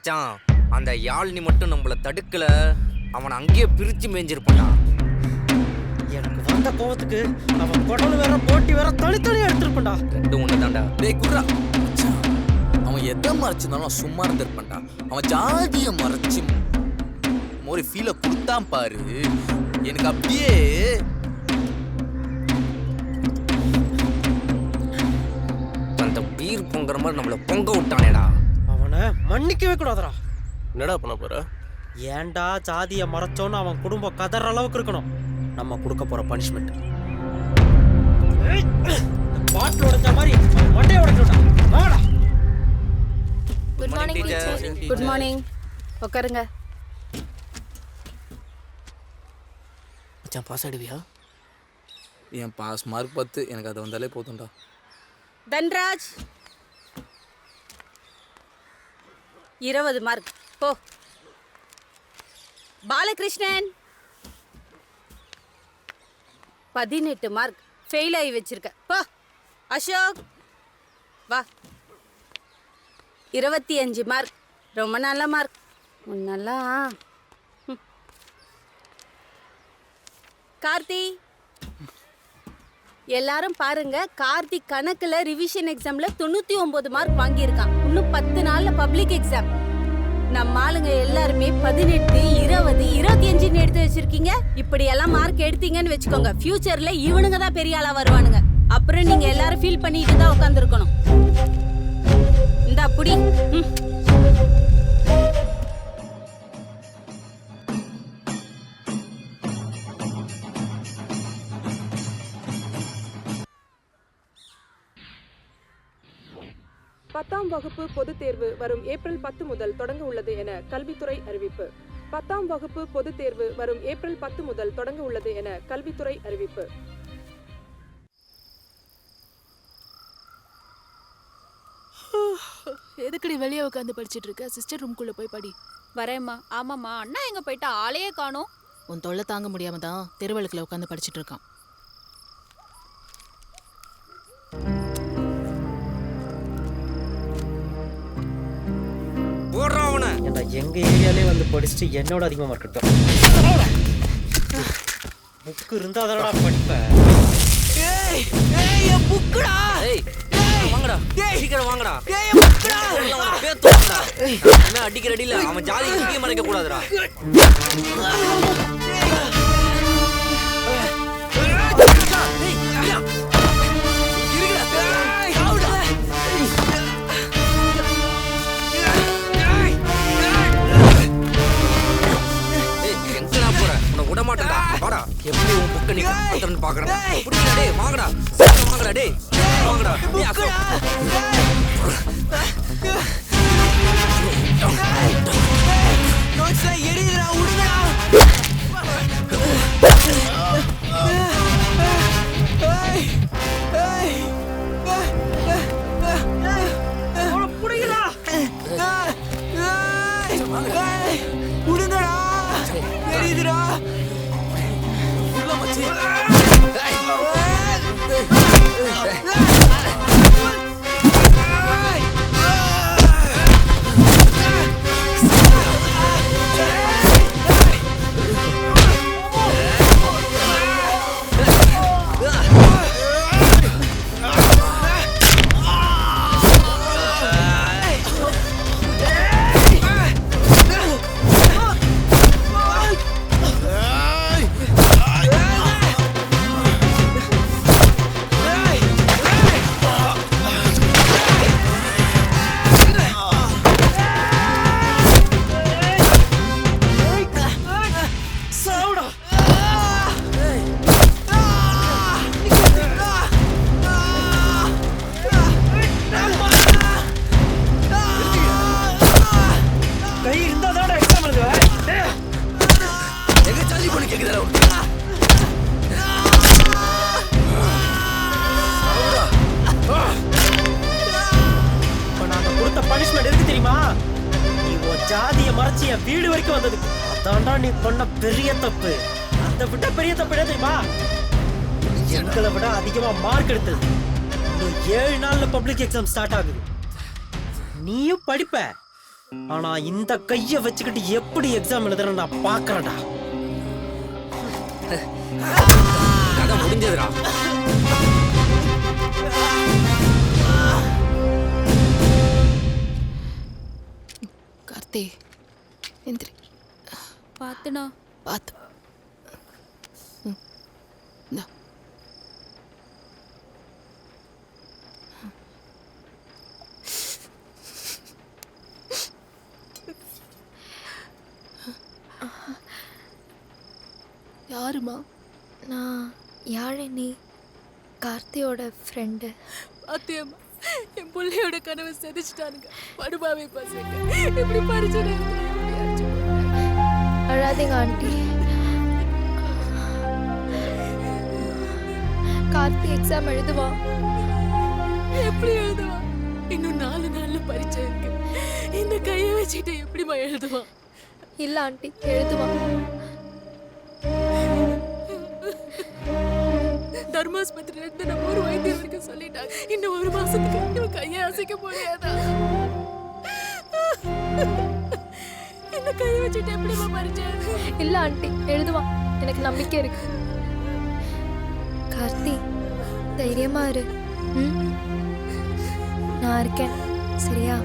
மச்சான், அந்த யாழ்னி மட்டும் நம்மள தடுக்கல, அவனை அங்கேயே பிரிச்சு மேய்ஞ்சிருப்பான்டா. எனக்கு வந்த கோவத்துக்கு அவன் குடல் வேற போட்டி வேற தனித்தனியா எடுத்துருப்பான்டா. ரெண்டும் ஒண்ணு தான்டா. டேய் குர்ரா, அவன் எதை மறைச்சிருந்தாலும் சும்மா இருந்திருப்பான்டா. அவன் ஜாதியை மறைச்சு ஒரு ஃபீலை கொடுத்தான் பாரு, எனக்கு அப்படியே அந்த பீர் பொங்குற மாதிரி நம்மள பொங்க விட்டானேடா. அவனை மன்னிக்கவே கூடாதுடா. என்னடா பண்ண போற? ஏன்டா ஜாதியை மறைச்சோன்னு அவன் குடும்பம் கதற அளவுக்கு இருக்கணும் நம்ம கொடுக்க போற பனிஷ்மெண்ட். பாட்டில் உடைஞ்ச மாதிரி மண்டையை உடைக்கணும்டா. வாடா. Good morning teacher. Good morning. உட்காருங்க. மச்சான் பாஸ் ஆயிடுவியா? என் பாஸ் மார்க் 10, எனக்கு அது வந்தாலே போதும்டா. தன்ராஜ் 20 மார்க் போ. பாலகிருஷ்ணன் 18 மார்க் ஃபெயில் ஆகி வச்சிருக்க போ. அசோக் வா 25 மார்க், ரொம்ப நல்ல மார்க். முன்னெல்லாம் கார்த்தி எல்லாரும் பாருங்க, கார்த்திக் கணக்குல ரிவிஷன் எக்ஸாம்ல 99 மார்க் வாங்கியிருக்கான். இன்னும் 10 நாள்ல பப்ளிக் எக்ஸாம். நம்ம ஆளுங்க எல்லாருமே 18, 20, 25 எடுத்து வச்சிருக்கீங்க. இப்படி எல்லாம் மார்க் எடுத்தீங்கன்னு வச்சுக்கோங்க, ஃபியூச்சர்ல இவனுங்க தான் பெரிய ஆளா வருவானுங்க. அப்புறம் நீங்க எல்லாரும் ஃபீல் பண்ணிட்டு தான் உட்காந்துருக்கணும். இந்த புடி. பத்தாம் வகுப்பு பொதுத் தேர்வு வரும் ஏப்ரல் 10 முதல் தொடங்க உள்ளது என கல்வித்துறை அறிவிப்பு. 10ஆம் வகுப்பு பொதுத் தேர்வு வரும் ஏப்ரல் 10 முதல் தொடங்க உள்ளது என கல்வித்துறை அறிவிப்பு. எதுக்கடி வெளியே உட்காந்து படிச்சிட்டு இருக்க? சிஸ்டர் ரூம்குள்ள போய் படி. வரேம்மா. ஆமாம்மா, அண்ணா எங்க போயிட்டா? ஆளையே காணோம். உன் தொல்லை தாங்க முடியாம தான் தெருவழுக்குல உட்காந்து படிச்சிட்டு இருக்கான். போடுறா அவனை. ஏன்டா எங்க ஏரியாலே வந்து படிச்சுட்டு என்னோட அதிகமா மார்க் எடுத்தான். புக்கு இருந்தா அதடா படிப்பேன். ஏய் ஏய் என் புக்குடா. ஏய் வாங்கடா. சீக்கிரம் வாங்கடா. ஏய் என் புக்குடா. பேத்துடா. என்ன அடிக்கிற அடியில அவன் ஜாதி இங்கேயே மறைக்க கூடாதுடா. எப்படி உன் புக்க நீ கத்துறன்னு பாக்குறேன். புடிடா டேய், வாங்கடா. சீக்கிரம் வாங்கடா டேய். வாங்கடா. நீ அசோக். நோட்ஸ் எரியுதுடா, உடுங்கடா. ஏய் ஏய் புடிங்கடா. உடுங்கடா. எரியுதுடா. ஜாதியை மறைச்சி என் வீடு வரைக்கும் வந்தது. அதான்டா நீ பண்ண பெரிய தப்பு. அதை விட பெரிய தப்பு என்ன தெரியுமா? எங்களை விட அதிகமா மார்க் எடுத்தது. இன்னும் 7 நாள்ல பப்ளிக் எக்ஸாம் ஸ்டார்ட் ஆகுது. நீயும் படிப்ப, ஆனா இந்த கைய வச்சுக்கிட்டு எப்படி எக்ஸாம் எழுதுறேன்னு நான் பாக்குறேன்டா. கதை முடிஞ்சதுடா. கார்த்தி எந்திரி. பாத்துனா பார்த்து. இந்தா. யாருமா? நான் யாழை நீ கார்த்தியோட ஃப்ரெண்டு. பாத்தியம்மா, என் பிள்ளையோட கனவை செதிச்சிட்டானுங்க படுபாவே பசங்க. இப்படி பரிச்சனை அழாதீங்க ஆண்டி. கார்த்தி எக்ஸாம் எழுதுவான். எப்படி எழுதுவான்? இன்னும் 4 நாள்ல பரீட்சை இருக்கு. இந்த கையை வச்சுட்டு எப்படிமா எழுதுவான்? இல்ல ஆண்டி, எழுதுவான். தர்மாஸ்பத்திரியில இருந்து நம்ம ஒரு வைத்தியர் வரைக்கும் சொல்லிட்டாங்க. இன்னும் 1 மாசத்துக்கு இவன் கையை அசைக்க முடியாதா? இந்த கையை வச்சுட்டு எப்படிமா பரீட்சை எழுதுவான்? இல்ல ஆண்டி, எழுதுவான். எனக்கு நம்பிக்கை இருக்கு. கார்த்தி, தைரியமா இரு. நான் இருக்கேன், சரியா?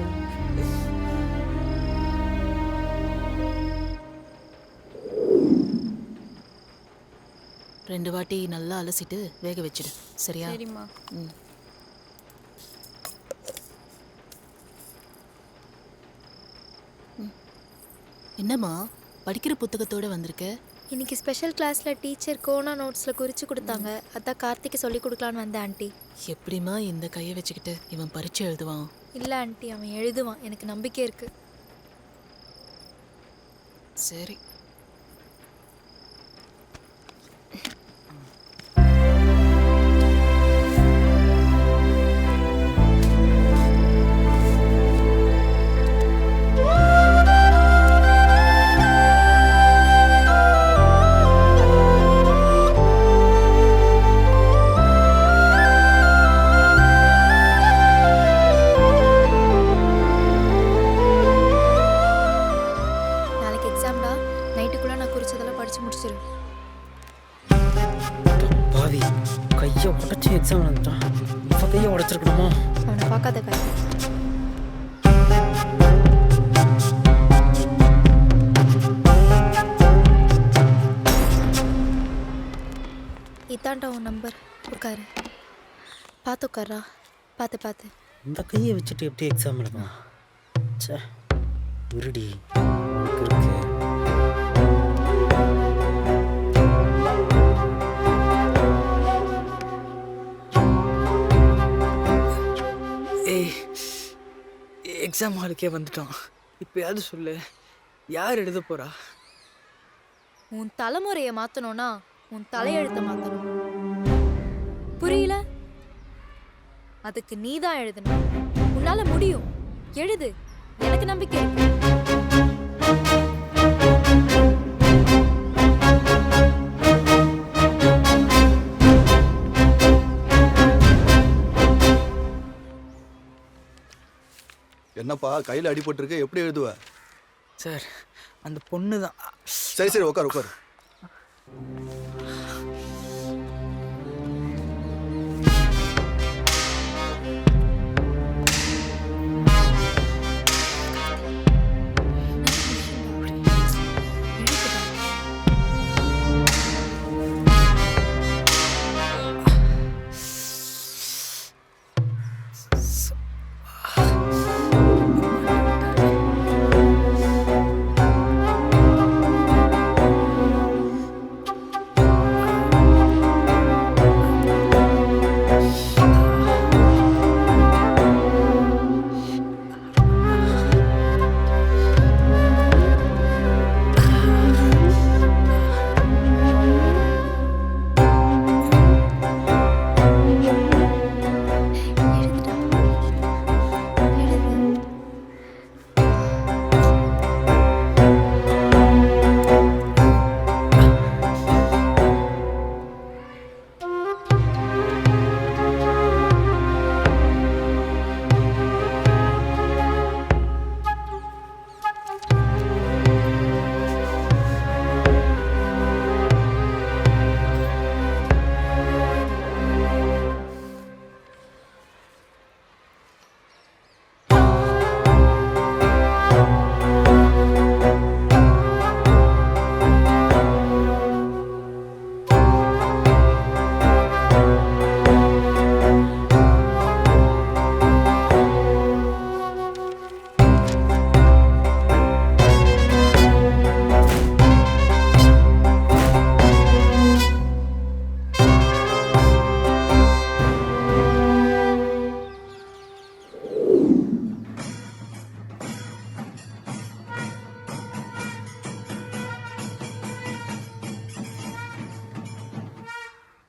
ரெண்டு வாட்டி நல்லா அலசிட்டு வேக வச்சிடு, சரியா? சரிம்மா. என்னம்மா படிக்கிற புத்தகத்தோட வந்திருக்க? இன்னைக்கு ஸ்பெஷல் கிளாஸ்ல டீச்சர் கோனா நோட்ஸ்ல குறிச்சு கொடுத்தாங்க. அதான் கார்த்திக்கு சொல்லி கொடுக்கலான்னு வந்தேன் ஆண்டி. எப்படிம்மா இந்த கையை வச்சுக்கிட்டு இவன் பரீட்சை எழுதுவான்? இல்ல ஆண்டி, அவன் எழுதுவான். எனக்கு நம்பிக்கை இருக்கு. சரி. பாவி, கையை உடச்சி எக்ஸாம் எழுதுட்டான். இப்போ கையை உடைச்சிருக்கணுமா? அவனை பார்க்காத கார்த்தி. இதான்டா உன் நம்பர். உட்காரு. பார்த்து உட்காரா. பார்த்து பார்த்து. இந்த கையை வச்சுட்டு எப்படி எக்ஸாம் எழுதணும்? சே, உருடி இருக்கு. எக்ஸாம் ஹாலுக்கே வந்துட்டோம். இப்பயாவது சொல்லு, யார் எழுத போறா? உன் தலைமுறையை மாத்தணும்னா உன் தலையெழுத்தை மாத்தணும். புரியல? அதுக்கு நீதான் எழுதணும். உன்னால முடியும். எழுது. எனக்கு நம்பிக்கை இருக்கு. என்னப்பா கையில் அடிபட்டிருக்கு, எப்படி எழுதுவ? சார், அந்த பொண்ணு தான். சரி சரி, உட்கார் உட்கார்.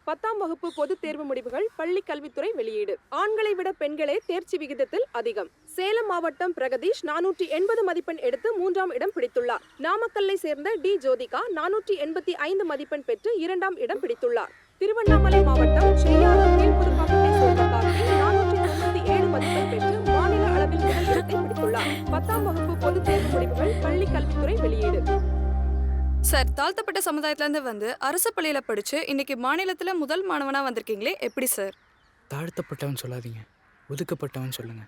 10ஆம் வகுப்பு பொதுத் தேர்வு முடிவுகள் பள்ளி கல்வித்துறை வெளியீடு. ஆண்களை விட பெண்களே தேர்ச்சி விகிதத்தில் அதிகம். சேலம் மாவட்டம் பிரகதீஷ் 480 மதிப்பெண் எடுத்து 3ஆம் இடம் பிடித்துள்ளார். நாமக்கல்லை சேர்ந்த டி ஜோதிகா 485 மதிப்பெண் பெற்று 2ஆம் இடம் பிடித்துள்ளார். திருவண்ணாமலை மாவட்டம் செய்யாறு கீழ்புதுப்பாக்கத்தை சேர்ந்த கார்த்தி 497 மதிப்பெண் பெற்று மாநில அளவில் முதல் இடத்தை பிடித்துள்ளார். 10ஆம் வகுப்பு பொதுத் தேர்வு முடிவுகள் பள்ளி கல்வித்துறை வெளியீடு. சார், தாழ்த்தப்பட்ட சமுதாயத்திலேருந்து வந்து அரசு பள்ளியில் படித்து இன்னைக்கு மாநிலத்தில் முதல் மாணவனாக வந்திருக்கீங்களே, எப்படி சார்? தாழ்த்தப்பட்டவன் சொல்லாதீங்க, ஒதுக்கப்பட்டவன் சொல்லுங்க.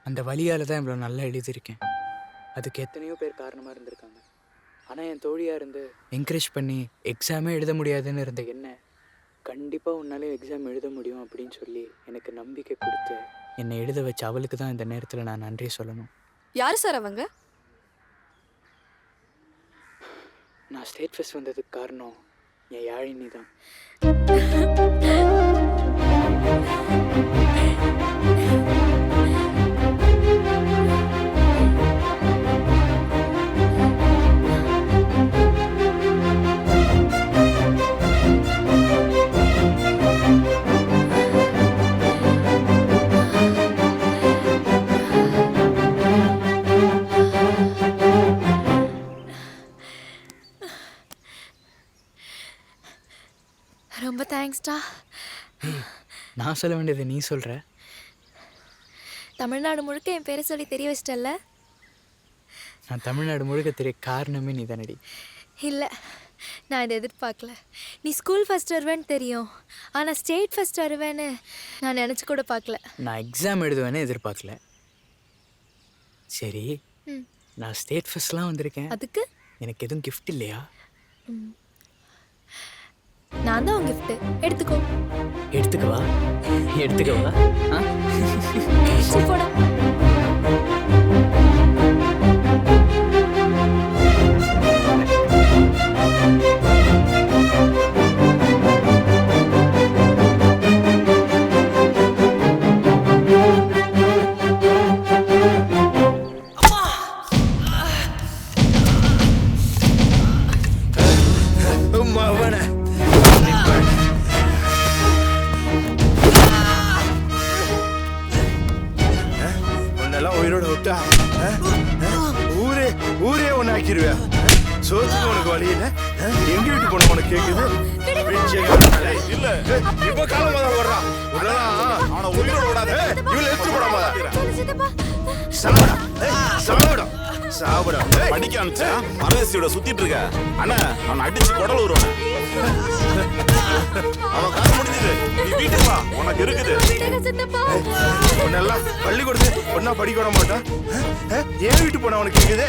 அந்த வழியால் தான் இவ்வளோ நல்லா எழுதியிருக்கேன். அதுக்கு எத்தனையோ பேர் காரணமாக இருந்திருக்காங்க. ஆனால் என் தோழியாக இருந்து என்கரேஜ் பண்ணி எக்ஸாமே எழுத முடியாதுன்னு இருந்த என்ன கண்டிப்பாக உன்னாலே எக்ஸாம் எழுத முடியும் அப்படின்னு சொல்லி எனக்கு நம்பிக்கை கொடுத்து என்னை எழுத வச்ச அவளுக்கு தான் இந்த நேரத்தில் நான் நன்றி சொல்லணும். யார் சார் அவங்க? நான் ஸ்டேட் ஃபெஸ்ட் வந்ததுக்கு காரணம் என் யாழினி தான். ரொம்ப தேங்க்ஸ்டா. நான் சொல்ல வேண்டியது நீ சொல்கிற. தமிழ்நாடு முழுக்க என் பேரை சொல்லி தெரிய வச்சிட்டல்ல. நான் தமிழ்நாடு முழுக்க தெரிய காரணமே நீ தானடி. இல்லை, நான் இதை எதிர்பார்க்கல. நீ ஸ்கூல் ஃபஸ்ட் வருவேன்னு தெரியும், ஆனால் ஸ்டேட் ஃபஸ்ட் வருவேன்னு நான் நினச்சி கூட பார்க்கல. நான் எக்ஸாம் எழுதுவேன்னு எதிர்பார்க்கல. சரி, நான் ஸ்டேட் ஃபஸ்ட்லாம் வந்திருக்கேன், அதுக்கு எனக்கு எதுவும் கிஃப்ட் இல்லையா? நான் தான் உன் கிஃப்ட். எடுத்துக்கோ. எடுத்துக்கவா? எடுத்துக்கவா? போடா. ஊரே ஒன்னு ஆக்கிடுவேன். சோத்துக்கு உனக்கு வழி இல்ல, எங்க வீட்டு போன உனக்கு கேக்குது. இல்ல இப்ப காலம் தான் வர்றான். அவனை உயிரோட விடாத, இவளை எடுத்து போடாம சாப்பிடும் சாப்பிடும். படிக்க அனுப்பிச்சா மரவேசியோட சுத்திட்டு இருக்க அண்ணா, அவனை அடிச்சு குடல் வருவான். அவன் காசு முடிஞ்சது, நீ வீட்டுக்கு வா, உனக்கு இருக்குது. உன்னெல்லாம் பள்ளிக்கூடத்து ஒன்னா படிக்க விட மாட்டான். ஏன் வீட்டு போன உனக்கு கேக்குது.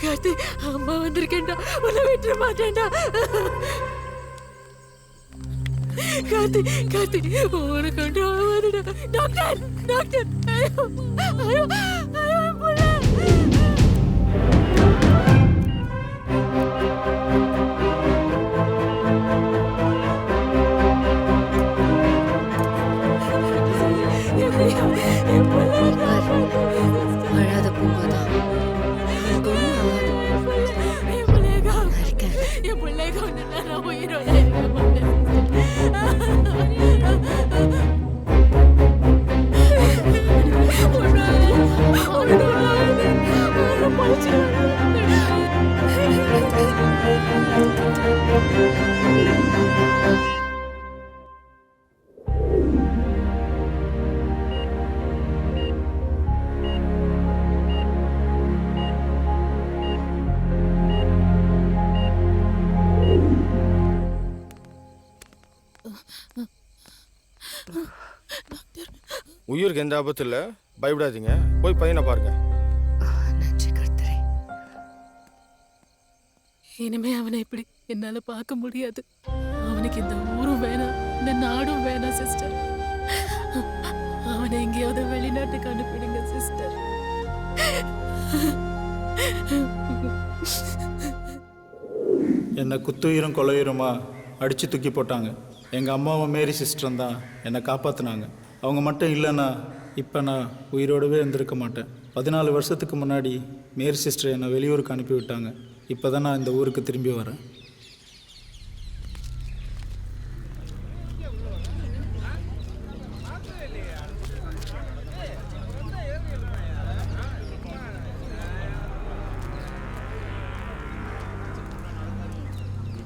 கார்த்தி, அம்மா வந்திருக்கேன்டா, உன்னை விட்டுற மாட்டேன்டா. கார்த்தி, கார்த்தி, உனக்கு ஒன்றும் ஆகாதுடா. டாக்டர், டாக்டர், ஐயோ, ஐயோ, ஐயோ, புள்ள. அழாத பூங்காதான். என் பிள்ளைங்க ஒன்று நான் உயிரோட இருக்க மாட்டேன். உயிருக்கு எந்த ஆபத்து இல்லை, பயப்படாதீங்க. போய் பையனை பாருங்க. நன்றி கர்த்தரே. இனிமே அவனை இப்படி என்னால பார்க்க முடியாது. அவனுக்கு இந்த ஊரும் வேணாம், இந்த நாடும் வேணாம் சிஸ்டர். அவனை எங்கேயாவது வெளிநாட்டுக்கு அனுப்பிடுங்க சிஸ்டர். என்னை குத்துயிரும் கொலையுருமா அடித்து தூக்கி போட்டாங்க. எங்கள் அம்மாவும் மேரி சிஸ்டரும் தான் என்னை காப்பாற்றினாங்க. அவங்க மட்டும் இல்லைன்னா இப்போ நான் உயிரோடவே இருந்திருக்க மாட்டேன். 14 வருஷத்துக்கு முன்னாடி மேரி சிஸ்டர் என்னை வெளியூருக்கு அனுப்பி விட்டாங்க. இப்போ தான் நான் இந்த ஊருக்கு திரும்பி வரேன்.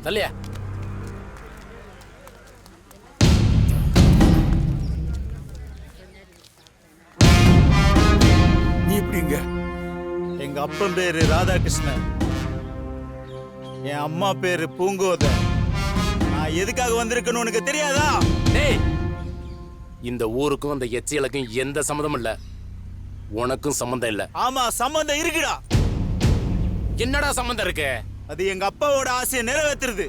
தல்லையா நீ எப்படிங்க? எங்கள் அப்பன் பேர் ராதாகிருஷ்ணன், என் அம்மா பேர் பூங்கோதை. நான் எதுக்காக வந்திருக்கேன்னு உனக்கு தெரியாதா? டேய், இந்த ஊருக்கும் அந்த எச்சியலுக்கும் எந்த சம்மந்தமும் இல்ல. உனக்கும் சம்மந்தம் இல்ல. ஆமா, சம்மந்தம் இருக்குடா. என்னடா சம்மந்தம் இருக்கு? அது எங்க அப்பாவோட ஆசையை நிறைவேற்றுறது.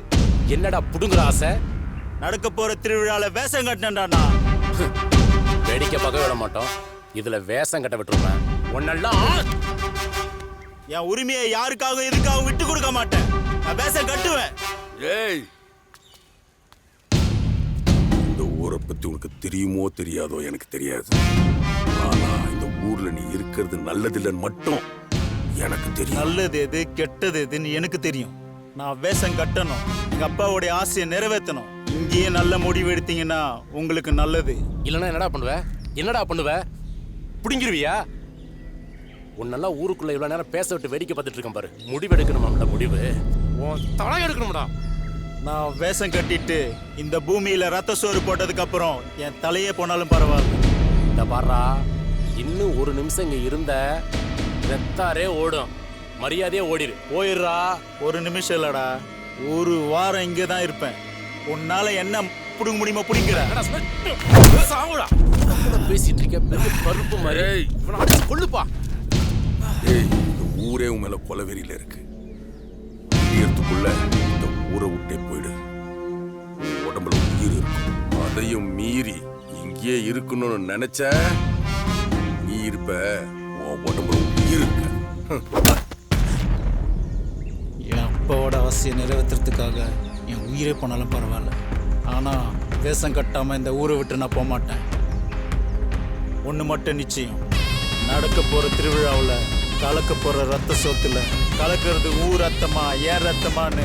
என்னடா புடுங்குற ஆசை? நடக்க போற திருவிழால வேஷம் கட்டினேன்டா நான். வேடிக்கை பார்க்க விட மாட்டோம், இதுல வேஷம் கட்ட விட்டுருவேன். உன்னெல்லாம் என் உரிமையை யாருக்காகவும் எதுக்காகவும் விட்டு கொடுக்க மாட்டேன். நான் வேஷம் கட்டுவேன். ஏய், இந்த ஊரை பத்தி உனக்கு தெரியுமோ தெரியாதோ எனக்கு தெரியாது. ஆனா இந்த ஊர்ல நீ இருக்கிறது நல்லதில்லைன்னு மட்டும் எனக்கு தெரியும். நல்லது எது கெட்டது எதுன்னு எனக்கு தெரியும். நான் வேஷம் கட்டணும், எங்க அப்பாவுடைய ஆசையை நிறைவேற்றணும். இங்கேயே நல்ல முடிவு எடுத்தீங்கன்னா உங்களுக்கு நல்லது. இல்லைன்னா என்னடா பண்ணுவ? என்னடா பண்ணுவ? புடிங்கிருவியா? உன்னெல்லாம் ஊருக்குள்ள இவ்வளவு நேரம் பேச விட்டு வேடிக்கை பார்த்துட்டு இருக்கேன் பாரு. முடிவு எடுக்கணுமாம்ல, முடிவு உன் தலை எடுக்கணும்டா. நான் வேஷம் கட்டிட்டு இந்த பூமியில ரத்த சோறு போட்டதுக்கு அப்புறம் என் தலையே போனாலும் பரவாயில்ல. இந்த பாரா, இன்னும் ஒரு நிமிஷம் இங்க இருந்த ரத்தாரே ஓடும். மரியாதையே ஓடிடு. போயிடுறா. ஒரு நிமிஷம் இல்லடா, ஒரு வாரம் இங்கே தான் இருப்பேன். உன்னால என்ன புடுங்க முடியுமா புடிங்கிற? பேசிட்டு இருக்க பெரிய பருப்பு மாதிரி. இவனை அடிச்சு கொள்ளுப்பா. ஏய், இந்த ஊரே உன் மேல கொலவெறியில இருக்கு. முடியறதுக்குள்ள இந்த ஊரை விட்டே போயிடு. உடம்புல உயிர் இருக்கும். அதையும் மீறி இங்கேயே இருக்கணும்னு நினைச்ச நீ இருப்ப. உன் உடம்புல உயிர் இருக்க. என் அப்பாவோட ஆசையை நிறைவேற்றுறதுக்காக என் உயிரே போனாலும் பரவாயில்ல. ஆனால் வேஷம் கட்டாமல் இந்த ஊரை விட்டு நான் போக மாட்டேன். ஒன்று மட்டும் நிச்சயம், நடக்க போகிற திருவிழாவில் கலக்க போகிற ரத்த சோத்துல கலக்கிறது ஊர் ரத்தமா ஏன் ரத்தமான்னு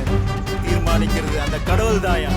தீர்மானிக்கிறது அந்த கடவுள் தாயா.